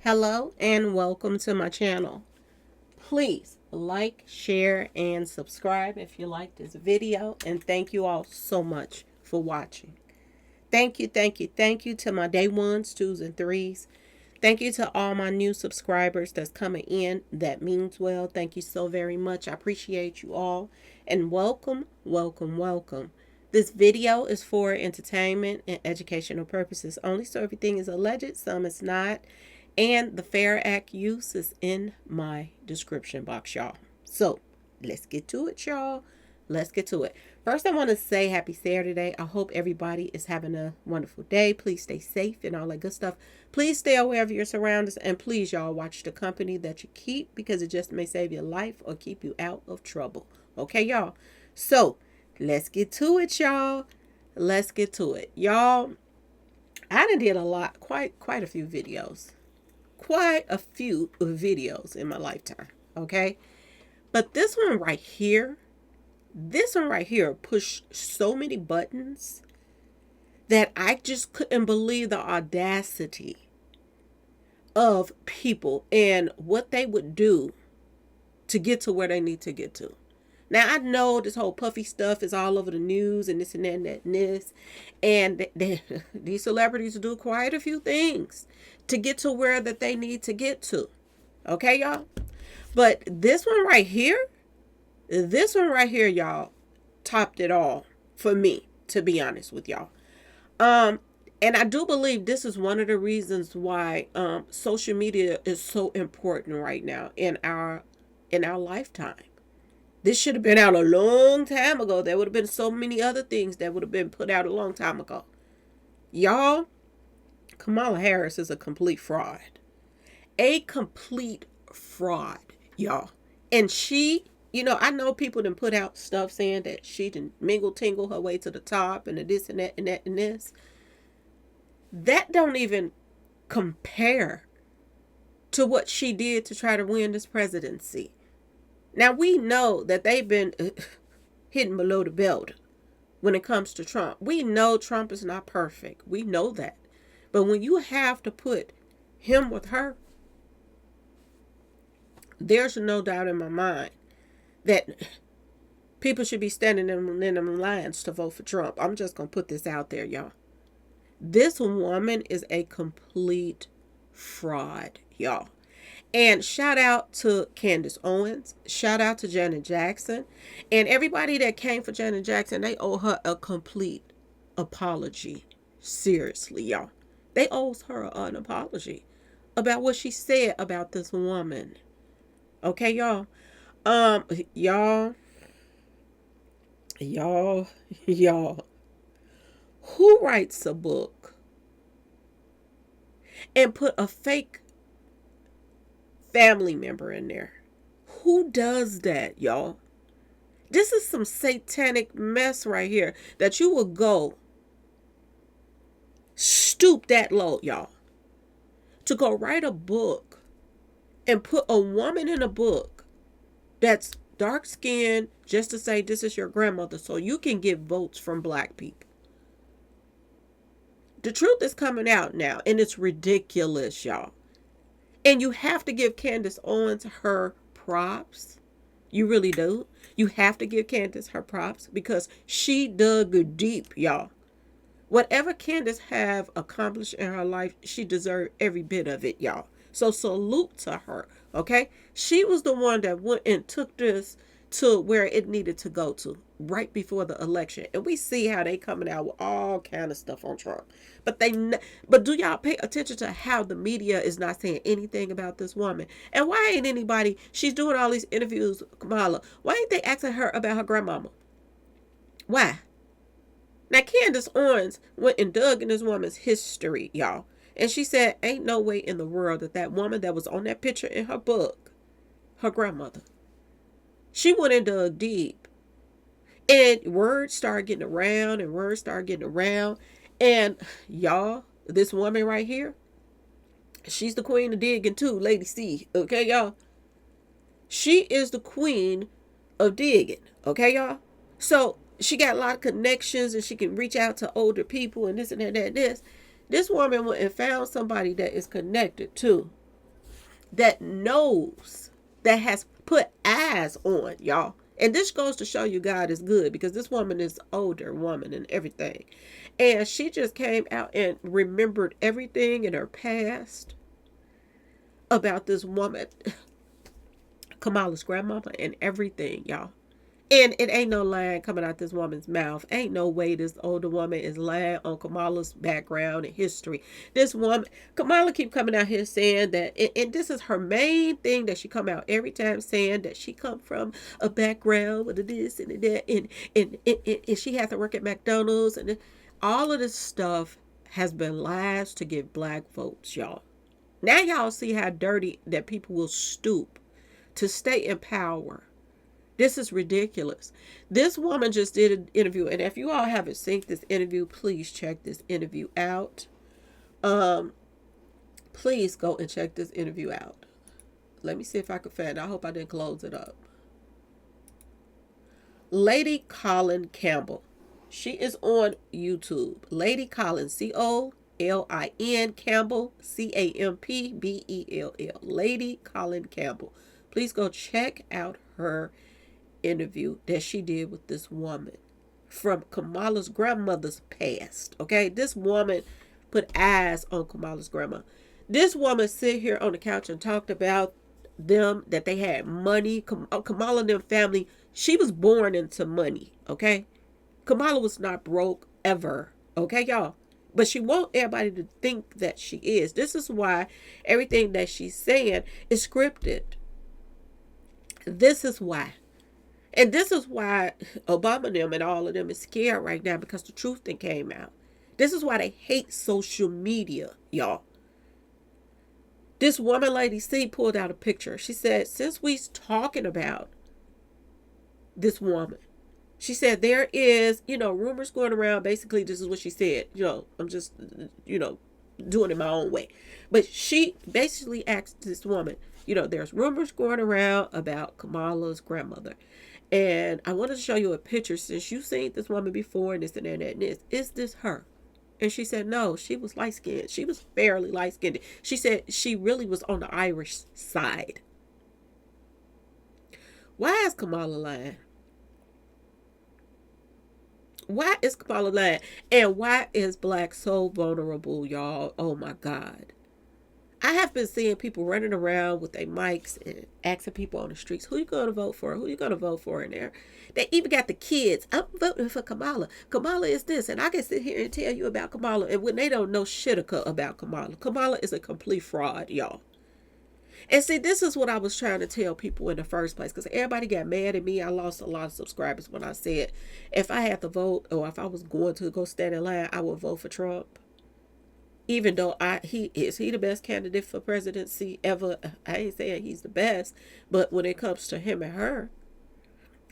Hello and welcome to my channel. Please like, share, and subscribe if you like this video. And thank you all so much for watching. Thank you to my day ones, twos, and threes. Thank you to all my new subscribers that's coming in. That means well. Thank you so very much. I appreciate you all. And welcome, welcome, welcome. This video is for entertainment and educational purposes only, so everything is alleged, some is not. And the Fair Act use is in my description box, y'all. So let's get to it, y'all. Let's get to it. First, I want to say happy Saturday. I hope everybody is having a wonderful day. Please stay safe and all that good stuff. Please stay aware of your surroundings. And please, y'all, watch the company that you keep because it just may save your life or keep you out of trouble. Okay, y'all? So let's get to it, y'all. Let's get to it. Y'all, I done did a lot, quite a few videos. Quite a few videos in my lifetime, okay? But this one right here pushed so many buttons that I just couldn't believe the audacity of people and what they would do to get to where they need to get to. Now, I know this whole puffy stuff is all over the news and this and that and that and this. And these celebrities do quite a few things to get to where that they need to get to. Okay, y'all? But this one right here, y'all, topped it all for me, to be honest with y'all. And I do believe this is one of the reasons why social media is so important right now in our lifetime. This should have been out a long time ago. There would have been so many other things that would have been put out a long time ago. Y'all, Kamala Harris is a complete fraud. A complete fraud, y'all. And she, I know people done put out stuff saying that she didn't tingle her way to the top and the this and that and that and this. That don't even compare to what she did to try to win this presidency. Now, we know that they've been hitting below the belt when it comes to Trump. We know Trump is not perfect. We know that. But when you have to put him with her, there's no doubt in my mind that people should be standing in them lines to vote for Trump. I'm just going to put this out there, y'all. This woman is a complete fraud, y'all. And shout out to Candace Owens. Shout out to Janet Jackson. And everybody that came for Janet Jackson, they owe her a complete apology. Seriously, y'all. They owe her an apology about what she said about this woman. Okay, y'all. Y'all. Who writes a book and put a fake family member in there? Who does that, y'all? This is some satanic mess right here that you will go stoop that low, y'all, to go write a book and put a woman in a book that's dark skinned just to say this is your grandmother so you can get votes from black people. The truth is coming out now and it's ridiculous, y'all. And you have to give Candace Owens her props. You really do. You have to give Candace her props because she dug deep, y'all. Whatever Candace have accomplished in her life, she deserved every bit of it, y'all. So salute to her, okay? She was the one that went and took this to where it needed to go to right before the election. And we see how they coming out with all kind of stuff on Trump. But do y'all pay attention to how the media is not saying anything about this woman? And why ain't anybody, she's doing all these interviews, Kamala, why ain't they asking her about her grandmama? Why? Now, Candace Owens went and dug in this woman's history, y'all. And she said, ain't no way in the world that woman that was on that picture in her book, her grandmother. She went and dug deep. And words started getting around And y'all, this woman right here, she's the queen of digging too, Lady C. Okay, y'all? She is the queen of digging. Okay, y'all? So she got a lot of connections and she can reach out to older people and this and that and this. This woman went and found somebody that is connected to that knows, that has put eyes on y'all. And this goes to show you God is good, because this woman is older woman and everything. And she just came out and remembered everything in her past about this woman, Kamala's grandmama, and everything, y'all. And it ain't no lying coming out this woman's mouth. Ain't no way this older woman is lying on Kamala's background and history. This woman, Kamala, keep coming out here saying that, and this is her main thing that she come out every time saying that she come from a background with this and that, and she has to work at McDonald's, and all of this stuff has been lies to get black votes, y'all. Now y'all see how dirty that people will stoop to stay in power. This is ridiculous. This woman just did an interview, and if you all haven't seen this interview, please check this interview out. Please go and check this interview out. Let me see if I can find it. I hope I didn't close it up. Lady Colin Campbell. She is on YouTube. Lady Colin, Colin Campbell, Campbell. Lady Colin Campbell. Please go check out her interview that she did with this woman from Kamala's grandmother's past. Okay, this woman put eyes on Kamala's grandma. This woman sit here on the couch and talked about them, that they had money. Kamala and their family, she was born into money. Okay, Kamala was not broke ever. Okay, y'all. But she wants everybody to think that she is. This is why everything that she's saying is scripted. This is why. And this is why Obama and them and all of them is scared right now, because the truth then came out. This is why they hate social media, y'all. This woman, Lady C, pulled out a picture. She said, since we's talking about this woman, she said there is, rumors going around. Basically, this is what she said. I'm just, doing it my own way. But she basically asked this woman, there's rumors going around about Kamala's grandmother. And I wanted to show you a picture, since you've seen this woman before and this and that and this. Is this her? And she said, no, she was light-skinned. She was fairly light-skinned. She said she really was on the Irish side. Why is Kamala lying? Why is Kamala lying? And why is black so vulnerable, y'all? Oh, my God. I have been seeing people running around with their mics and asking people on the streets, who you going to vote for? Who you going to vote for in there? They even got the kids. I'm voting for Kamala. Kamala is this. And I can sit here and tell you about Kamala. And when they don't know shit about Kamala. Kamala is a complete fraud, y'all. And see, this is what I was trying to tell people in the first place, because everybody got mad at me. I lost a lot of subscribers when I said if I had to vote, or if I was going to go stand in line, I would vote for Trump. Even though he the best candidate for presidency ever. I ain't saying he's the best, but when it comes to him and her,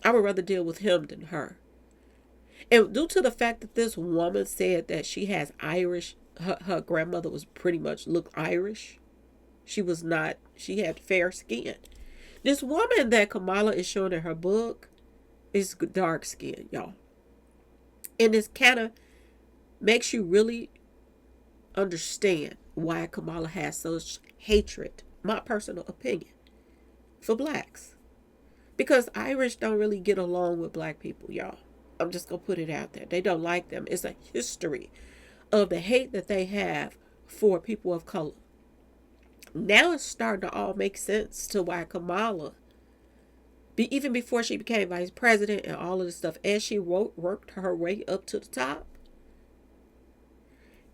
I would rather deal with him than her. And due to the fact that this woman said that she has Irish, her grandmother was pretty much looked Irish. She was not, she had fair skin. This woman that Kamala is showing in her book is dark skinned, y'all. And this kind of makes you really understand why Kamala has such hatred, my personal opinion, for blacks. Because Irish don't really get along with black people, y'all. I'm just going to put it out there. They don't like them. It's a history of the hate that they have for people of color. Now it's starting to all make sense to why Kamala, even before she became vice president and all of this stuff, as she worked her way up to the top,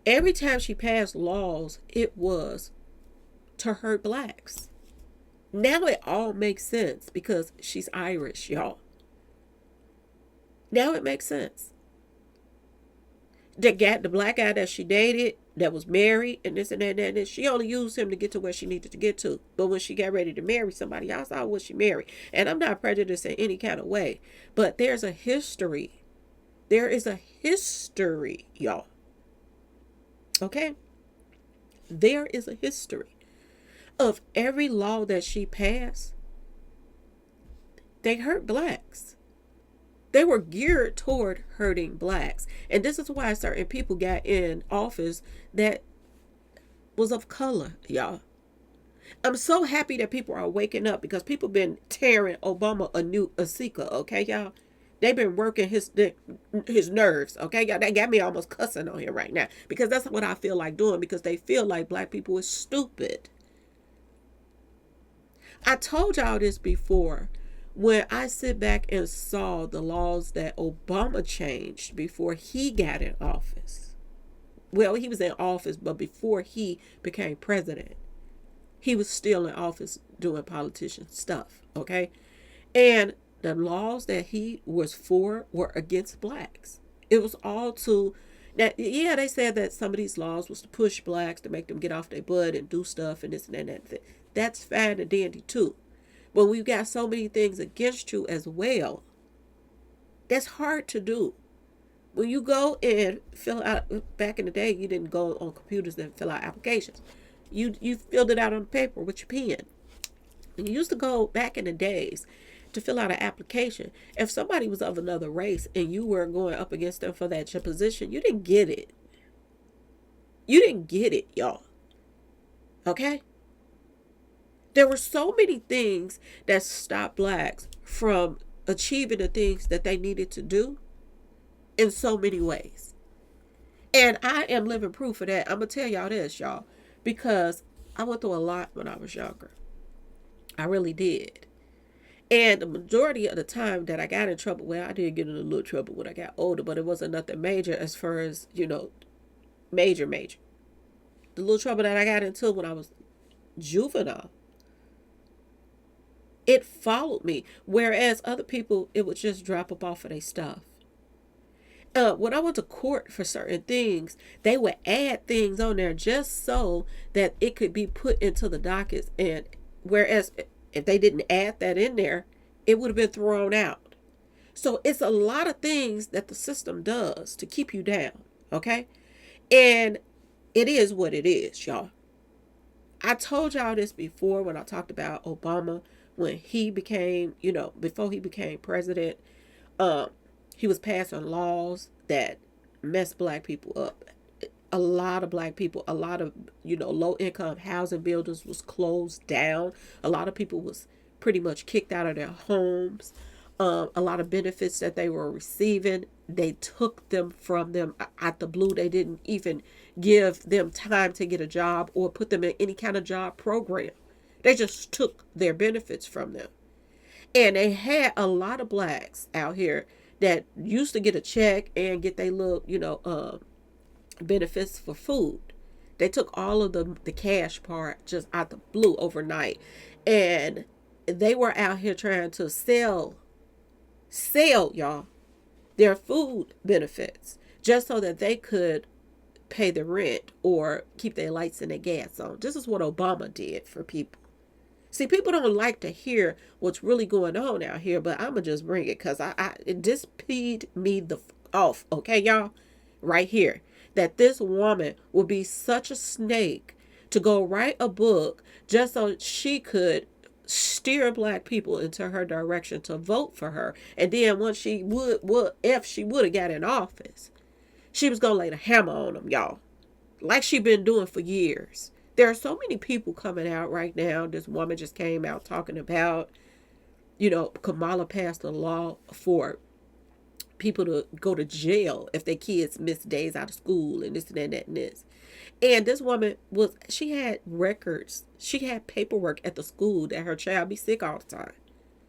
every time she passed laws, it was to hurt blacks. Now it all makes sense because she's Irish, y'all. Now it makes sense. The black guy that she dated, that was married, and this and that and that, she only used him to get to where she needed to get to. But when she got ready to marry somebody else, I was she married. And I'm not prejudiced in any kind of way. But there's a history. There is a history, y'all. Okay? There is a history of every law that she passed. They hurt blacks. They were geared toward hurting blacks. And this is why certain people got in office that was of color, y'all. I'm so happy that people are waking up because people been tearing Obama a new Asika, okay, y'all? They've been working his nerves, okay, y'all? That got me almost cussing on here right now because that's what I feel like doing because they feel like black people is stupid. I told y'all this before. When I sit back and saw the laws that Obama changed before he got in office, well, he was in office, but before he became president, he was still in office doing politician stuff, okay? And the laws that he was for were against blacks. It was all to that. Yeah, they said that some of these laws was to push blacks to make them get off their butt and do stuff and this and that. And that. That's fine and dandy too. But we've got so many things against you as well. That's hard to do. When you go and fill out, back in the day, you didn't go on computers and fill out applications. You filled it out on paper with your pen. And you used to go back in the days to fill out an application. If somebody was of another race and you were going up against them for that your position, you didn't get it. You didn't get it, y'all. Okay? There were so many things that stopped blacks from achieving the things that they needed to do in so many ways. And I am living proof of that. I'm going to tell y'all this, y'all, because I went through a lot when I was younger. I really did. And the majority of the time that I got in trouble, well, I did get in a little trouble when I got older, but it wasn't nothing major as far as, major. The little trouble that I got into when I was juvenile, it followed me. Whereas other people, it would just drop up off of their stuff. When I went to court for certain things, they would add things on there just so that it could be put into the dockets. And whereas if they didn't add that in there, it would have been thrown out. So it's a lot of things that the system does to keep you down. Okay. And it is what it is, y'all. I told y'all this before when I talked about Obama, when he became, before he became president, he was passing laws that messed black people up. A lot of black people, a lot of, low income housing buildings was closed down. A lot of people was pretty much kicked out of their homes. A lot of benefits that they were receiving, they took them from them out the blue. They didn't even give them time to get a job or put them in any kind of job program. They just took their benefits from them. And they had a lot of blacks out here that used to get a check and get their little, benefits for food. They took all of the cash part just out the blue overnight. And they were out here trying to sell y'all, their food benefits just so that they could pay the rent or keep their lights and their gas on. This is what Obama did for people. See, people don't like to hear what's really going on out here, but I'm going to just bring it because it just peed me off, okay, y'all? Right here. That this woman would be such a snake to go write a book just so she could steer black people into her direction to vote for her. And then once if she would have got in office, she was going to lay the hammer on them, y'all. Like she been doing for years. There are so many people coming out right now. This woman just came out talking about, Kamala passed a law for people to go to jail if their kids miss days out of school and this and that and this. And this woman she had records. She had paperwork at the school that her child be sick all the time.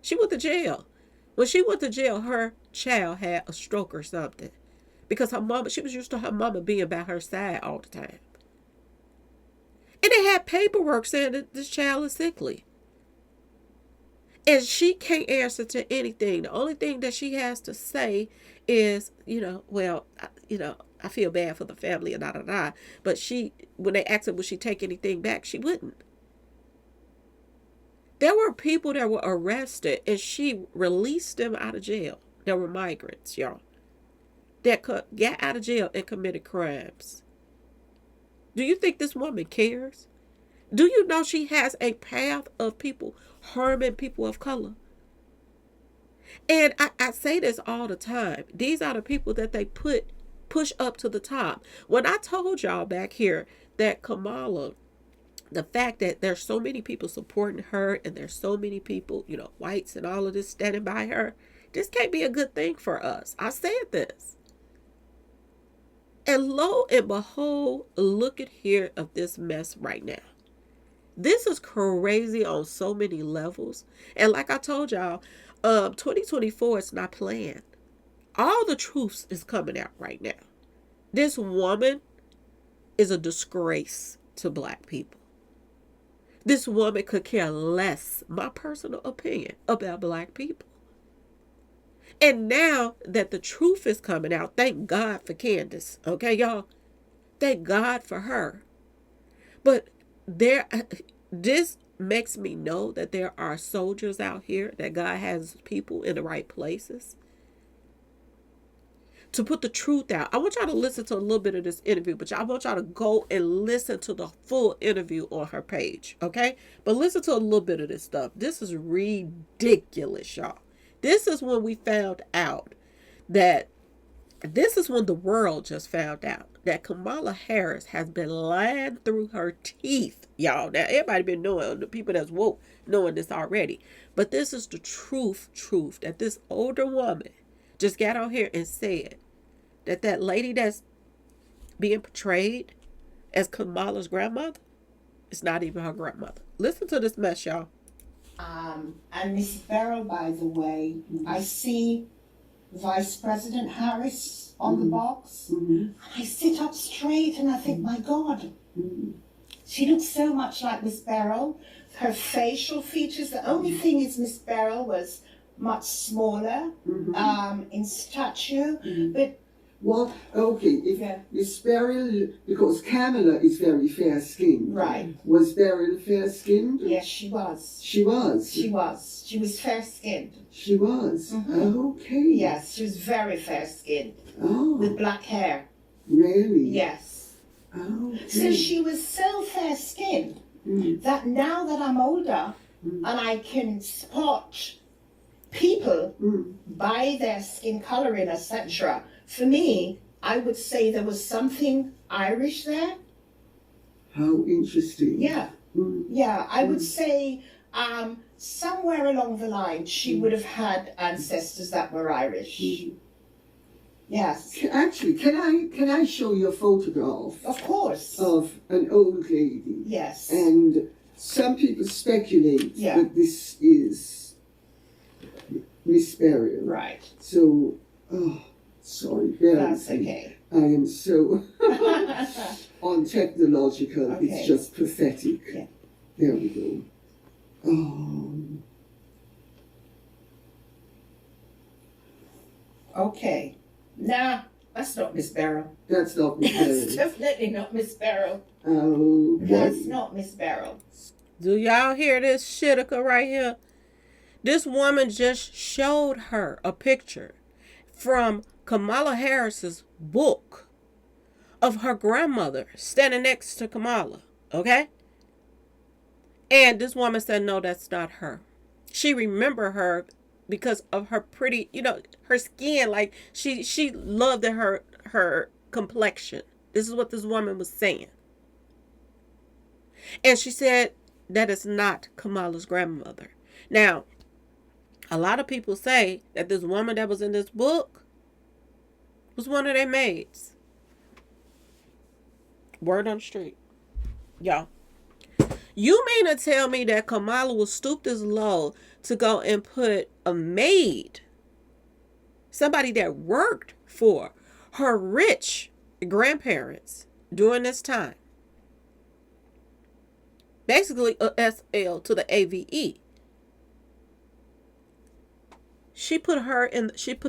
She went to jail. When she went to jail, her child had a stroke or something. Because she was used to her mama being by her side all the time. And they had paperwork saying that this child is sickly. And she can't answer to anything. The only thing that she has to say is, I feel bad for the family and da. But when they asked her, would she take anything back? She wouldn't. There were people that were arrested and she released them out of jail. There were migrants, y'all, that got out of jail and committed crimes. Do you think this woman cares? Do you know she has a path of people harming people of color? And I say this all the time. These are the people that they push up to the top. When I told y'all back here that Kamala the fact that there's so many people supporting her and there's so many people, whites and all of this standing by her, this can't be a good thing for us. I said this. And lo and behold, look at here of this mess right now. This is crazy on so many levels. And like I told y'all, 2024 is not planned. All the truths is coming out right now. This woman is a disgrace to black people. This woman could care less, my personal opinion, about black people. And now that the truth is coming out, thank God for Candace. Okay, y'all? Thank God for her. But this makes me know that there are soldiers out here, that God has people in the right places to put the truth out. I want y'all to listen to a little bit of this interview, but I want y'all to go and listen to the full interview on her page, okay? But listen to a little bit of this stuff. This is ridiculous, y'all. This is when we found out that, this is when the world just found out that Kamala Harris has been lying through her teeth, y'all. Now, everybody been knowing, the people that's woke, knowing this already. But this is the truth, that this older woman just got on here and said that lady that's being portrayed as Kamala's grandmother is not even her grandmother. Listen to this mess, y'all. And Miss Beryl, by the way, I see Vice President Harris on the box. And I sit up straight and I think, my God, she looks so much like Miss Beryl. Her facial features, the only thing is Miss Beryl was much smaller in stature, but well, okay, if Miss Beryl, because Kamala is very fair-skinned. Right. Was Beryl fair-skinned? Yes, she was. She was? She was. She was fair-skinned. She was? Okay. Yes, she was very fair-skinned. Oh. With black hair. Really? Yes. Okay. So she was so fair-skinned that now that I'm older and I can spot people by their skin coloring, etc., for me, I would say there was something Irish there. How interesting. Yeah. Yeah, I would say somewhere along the line she would have had ancestors that were Irish. Yes. Actually, can I show you a photograph? Of course. Of an old lady. Yes. And some people speculate that this is Miss Beryl. Right. So, sorry, bear That's with me. okay. I am so untechnological. Okay. It's just pathetic. Yeah. There we go. Okay. Nah, that's not Miss Beryl. That's not Miss Beryl. That's definitely not Miss Beryl. Okay. That's not Miss Beryl. Do y'all hear this shitika right here? This woman just showed her a picture from Kamala Harris's book of her grandmother standing next to Kamala, okay? And this woman said, no, that's not her. She remembered her because of her pretty, her skin, like she loved her complexion. This is what this woman was saying. And she said that is not Kamala's grandmother. Now, a lot of people say that this woman that was in this book was one of their maids. Word on the street. Y'all. You mean to tell me that Kamala will stoop this low to go and put a maid, somebody that worked for her rich grandparents during this time, basically a SL to the AVE. She put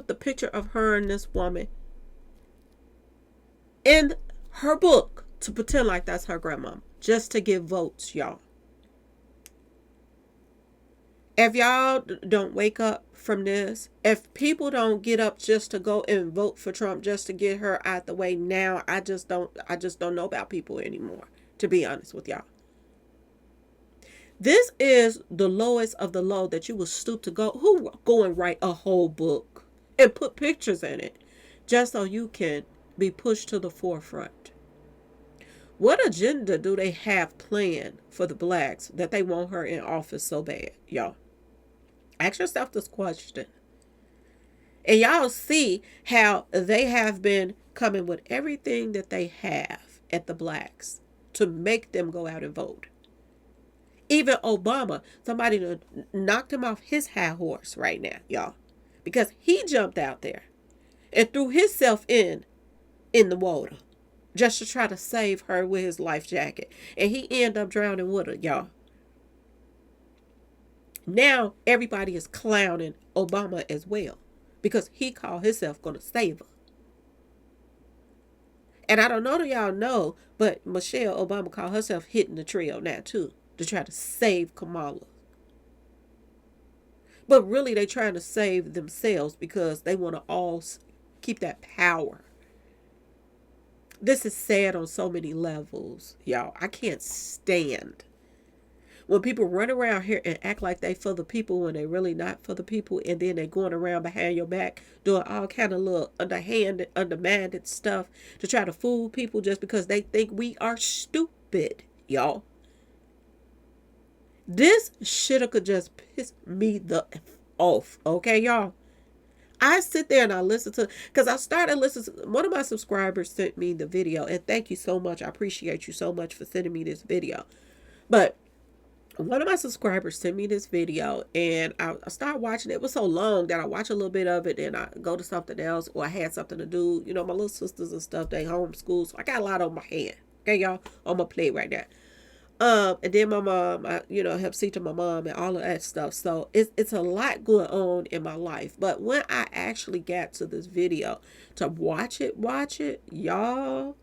the picture of her and this woman in her book to pretend like that's her grandmama, just to get votes, y'all. If y'all don't wake up from this, if people don't get up just to go and vote for Trump just to get her out the way now, I just don't know about people anymore, to be honest with y'all. This is the lowest of the low that you will stoop to go and write a whole book and put pictures in it just so you can be pushed to the forefront. What agenda do they have planned for the blacks that they want her in office so bad, y'all? Ask yourself this question. And y'all see how they have been coming with everything that they have at the blacks to make them go out and vote. Even Obama, somebody knocked him off his high horse right now, y'all. Because he jumped out there and threw himself in the water just to try to save her with his life jacket. And he ended up drowning with her, y'all. Now everybody is clowning Obama as well because he called himself going to save her. And I don't know that y'all know, but Michelle Obama called herself hitting the trail now too to try to save Kamala. But really they trying to save themselves because they want to all keep that power. This is sad on so many levels, y'all. I can't stand when people run around here and act like they for the people when they really not for the people, and then they going around behind your back doing all kind of little underhanded, underhanded stuff to try to fool people just because they think we are stupid, y'all. This shit could just piss me the F off, okay, y'all? I sit there and I listen to, because I started listening to, one of my subscribers sent me the video, and thank you so much. I appreciate you so much for sending me this video. But one of my subscribers sent me this video, and I started watching it. It was so long that I watch a little bit of it and I go to something else, or I had something to do. You know, my little sisters and stuff, they homeschool, so I got a lot on my hand. Okay, y'all, on my plate right now. And then my mom, I, help see to my mom and all of that stuff. So it's a lot going on in my life. But when I actually got to this video to watch it, y'all,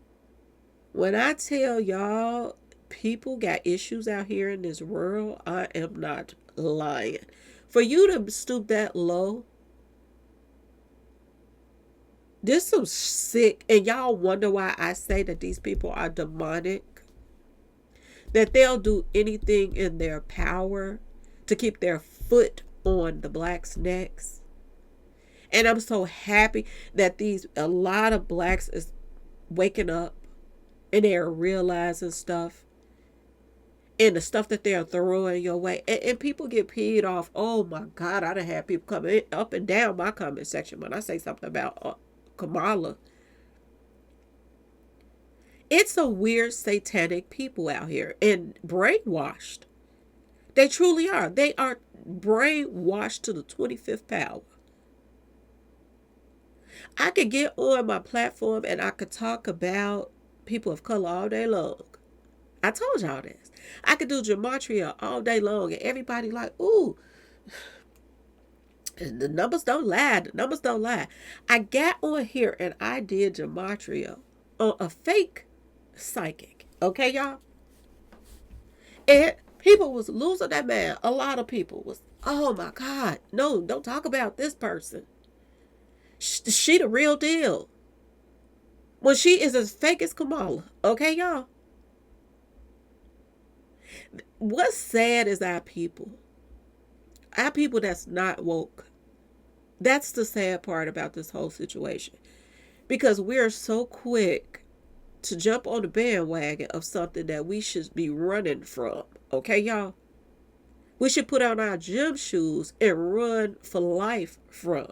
when I tell y'all people got issues out here in this world, I am not lying. For you to stoop that low, this is sick. And y'all wonder why I say that these people are demonic. That they'll do anything in their power to keep their foot on the blacks' necks. And I'm so happy that a lot of blacks is waking up and they're realizing stuff. And the stuff that they're throwing your way. And people get peed off. Oh my God, I done had people coming up and down my comment section when I say something about Kamala. It's a weird satanic people out here and brainwashed. They truly are. They are brainwashed to the 25th power. I could get on my platform and I could talk about people of color all day long. I told y'all this. I could do gematria all day long and everybody like, ooh, the numbers don't lie. The numbers don't lie. I got on here and I did gematria on a fake psychic, okay, y'all? And people was losing their mind. A lot of people was, oh my God, no, don't talk about this person. She the real deal. When she is as fake as Kamala, okay, y'all? What's sad is our people that's not woke. That's the sad part about this whole situation, because we're so quick to jump on the bandwagon of something that we should be running from. Okay, y'all? We should put on our gym shoes and run for life from.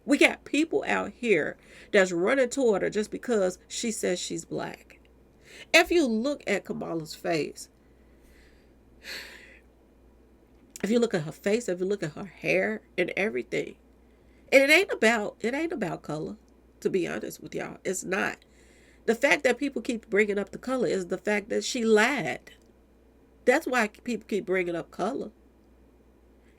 We got people out here that's running toward her just because she says she's black. If you look at Kamala's face, if you look at her face, if you look at her hair and everything, and it ain't about color, to be honest with y'all. It's not. The fact that people keep bringing up the color is the fact that she lied. That's why people keep bringing up color.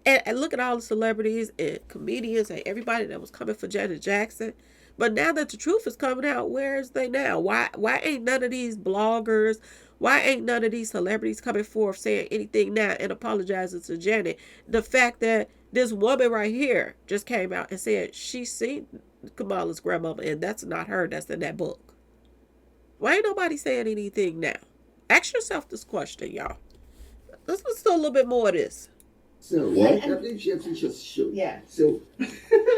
And look at all the celebrities and comedians and everybody that was coming for Janet Jackson. But now that the truth is coming out, where is they now? Why ain't none of these bloggers, why ain't none of these celebrities coming forth saying anything now and apologizing to Janet? The fact that this woman right here just came out and said she seen Kamala's grandmama, and that's not her, that's in that book. Why ain't nobody saying anything now? Ask yourself this question, y'all. Let's listen to a little bit more of this. So, What? just show. Yeah. So,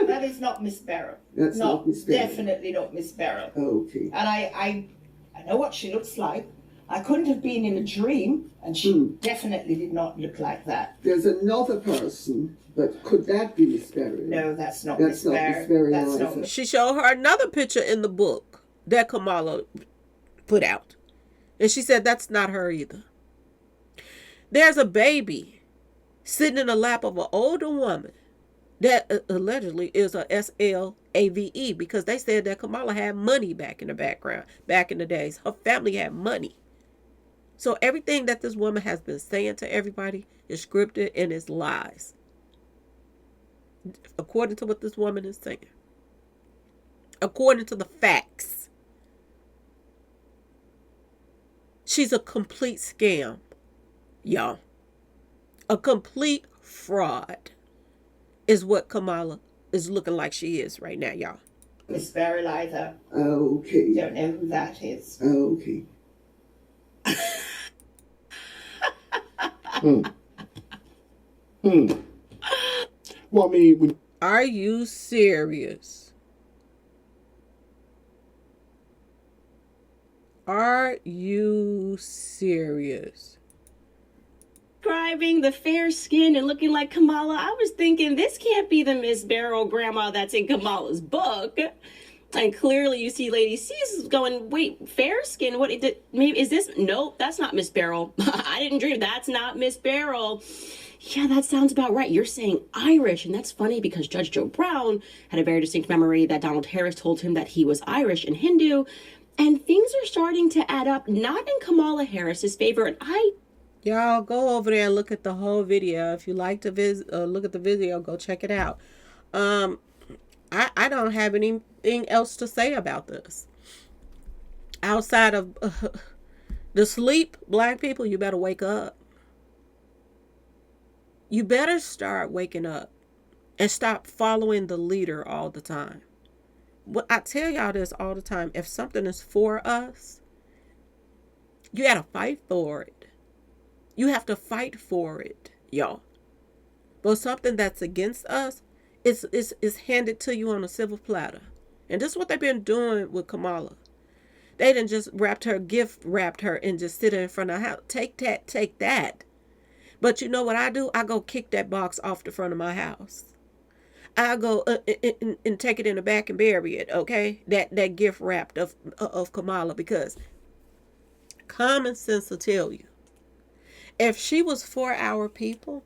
That is not Miss Beryl. that's not Miss Beryl. Definitely not Miss Beryl. Okay. And I I know what she looks like. I couldn't have been in a dream, and she definitely did not look like that. There's another person, but could that be Miss Beryl? No, that's not That's Miss not Beryl. Miss Beryl That's not either. Miss. She showed her another picture in the book that Kamala put out. And she said that's not her either. There's a baby sitting in the lap of an older woman that allegedly is a SLAVE, because they said that Kamala had money back in the background, back in the days. Her family had money. So everything that this woman has been saying to everybody is scripted and is lies, according to what this woman is saying, according to the facts. She's a complete scam, y'all. A complete fraud is what Kamala is looking like she is right now, y'all. Miss Beryl either. Okay. Don't know who that is. Okay. Well, I mean, Are you serious? Are you serious? Describing the fair skin and looking like Kamala, I was thinking this can't be the Miss Beryl grandma that's in Kamala's book. And clearly you see Lady C's going, wait, fair skin? What, maybe, is this? Nope, that's not Miss Beryl. I didn't dream, that's not Miss Beryl. Yeah, that sounds about right. You're saying Irish, and that's funny because Judge Joe Brown had a very distinct memory that Donald Harris told him that he was Irish and Hindu. And things are starting to add up, not in Kamala Harris's favor. And Y'all go over there and look at the whole video. If you like to look at the video, go check it out. I don't have anything else to say about this. Outside of the sleep, black people, you better wake up. You better start waking up and stop following the leader all the time. Well, I tell y'all this all the time. If something is for us, you gotta fight for it. You have to fight for it, y'all. But something that's against us is handed to you on a silver platter. And this is what they've been doing with Kamala. They didn't just gift wrapped her and just sit her in front of the house. Take that, take that. But you know what I do? I go kick that box off the front of my house. I go and take it in the back and bury it, okay? That gift wrapped of Kamala, because common sense will tell you, if she was for our people,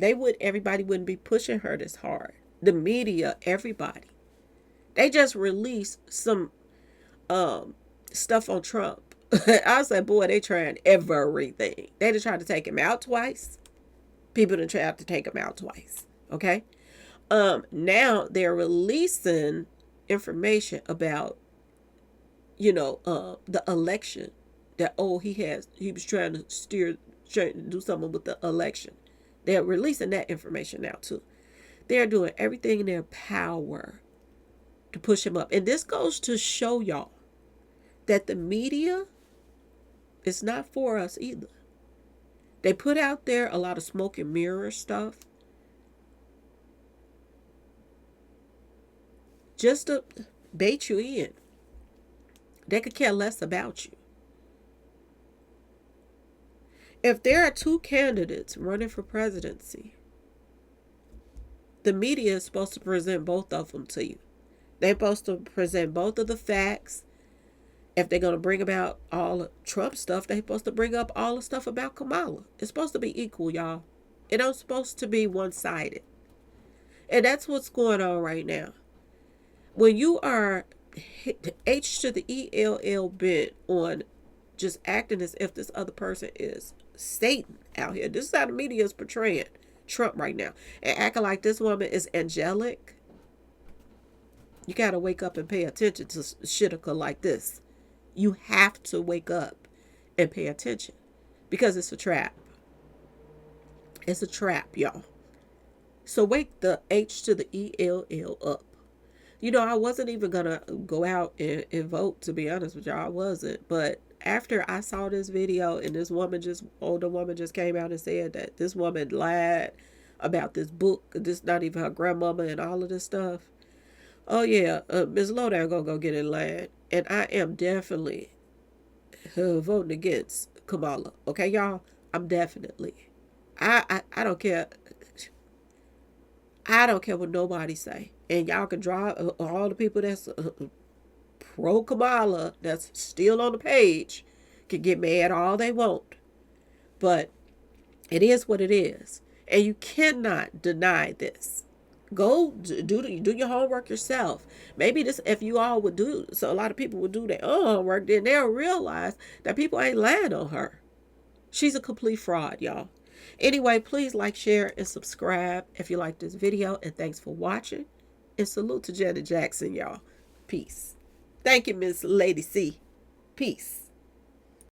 everybody wouldn't be pushing her this hard. The media, everybody. They just released some stuff on Trump. I said, boy, they trying everything. They just tried to take him out twice. People done tried to take him out twice. Okay? Now they're releasing information about, the election. That, he was trying to do something with the election. They're releasing that information now too. They're doing everything in their power to push him up. And this goes to show y'all that the media is not for us either. They put out there a lot of smoke and mirror stuff just to bait you in. They could care less about you. If there are two candidates running for presidency, the media is supposed to present both of them to you. They're supposed to present both of the facts. If they're going to bring about all the Trump stuff, they're supposed to bring up all the stuff about Kamala. It's supposed to be equal, y'all. It ain't supposed to be one-sided. And that's what's going on right now. When you are H to the ELL bent on just acting as if this other person is Satan out here. This is how the media is portraying Trump right now. And acting like this woman is angelic. You got to wake up and pay attention to shit like this. You have to wake up and pay attention. Because it's a trap. It's a trap, y'all. So wake the H to the ELL up. I wasn't even going to go out and vote, to be honest with y'all. I wasn't. But after I saw this video and this older woman just came out and said that this woman lied about this book, this not even her grandmama and all of this stuff. Oh yeah, Ms. Lowdown gonna go get in line. And I am definitely voting against Kamala. Okay, y'all? I'm definitely. I don't care. I don't care what nobody say. And y'all can draw all the people that's pro Kamala that's still on the page can get mad all they want. But it is what it is. And you cannot deny this. Go do your homework yourself. Maybe this, if you all would do, so a lot of people would do their own homework, then they'll realize that people ain't lying on her. She's a complete fraud, y'all. Anyway, please like, share, and subscribe if you like this video. And thanks for watching. And salute to Janet Jackson, y'all. Peace. Thank you, Miss Lady C. Peace.